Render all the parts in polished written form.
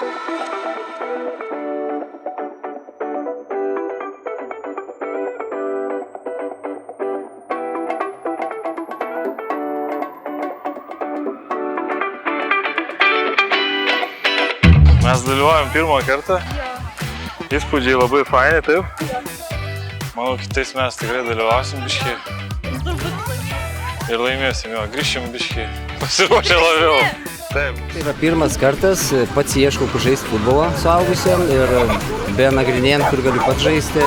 Mes dalyvaujam pirmą kartą. Įspūdžiai labai faini, taip? Manau, kitais mes tikrai dalyvausim biškį. Ir laimėsim, jo, grįšim biškį, pasiruošę labiau. Taip. Tai yra pirmas kartas, pats ieškau, kur žaisti futbolą suaugusiam ir be nagrinėjant, kur galiu pats žaisti,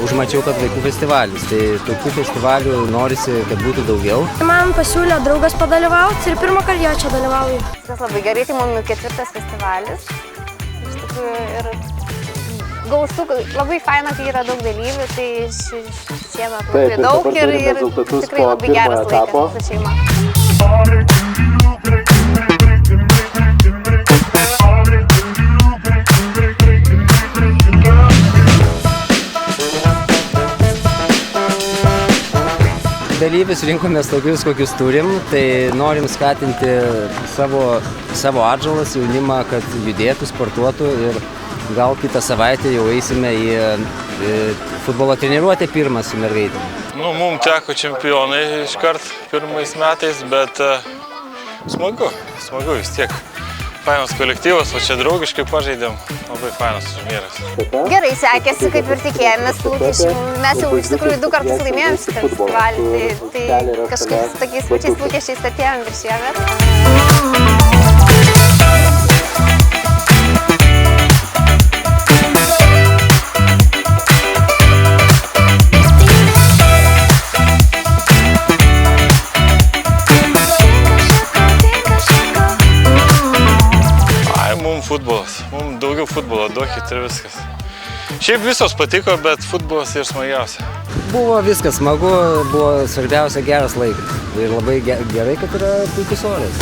užmačiau, kad vaikų festivalis. Tai tokių festivalių norisi, kad būtų daugiau. Man pasiūlė draugas padalyvauti ir pirmą kartą čia dalyvauju. Tas labai gerai, tai mano 4. festivalis. Iš tikrųjų ir gausu, labai faina, kai yra daug dalyvių, tai šiemet labai daug ir tikrai labai geras laikas su šeima. Dalyvius rinkomės tokius, kokius turim, tai norim skatinti savo atžalas, jaunimą, kad judėtų, sportuotų ir gal kitą savaitę jau eisime į futbolo treniruotę pirmą su mergaitėm. Nu, mums teko čempionai iškart pirmais metais, bet smagu vis tiek. Fainas kolektyvas, o čia draugiškai pažaidėm, labai fainas turnyras. Gerai sekėsi, kaip ir tikėjomės, mes jau iš tikrųjų 2 kartus laimėjom šitą festivalį, tai kažkaip su tokiais pačiais lūkesčiais atėjom ir šiemet. Futbolas. Mums daugiau futbolo duokit ir viskas. Šiaip visos patiko, bet futbolas ir smagiausia. Buvo viskas smagu, buvo svarbiausia geras laikas. Ir labai gerai, kad yra puikus oras.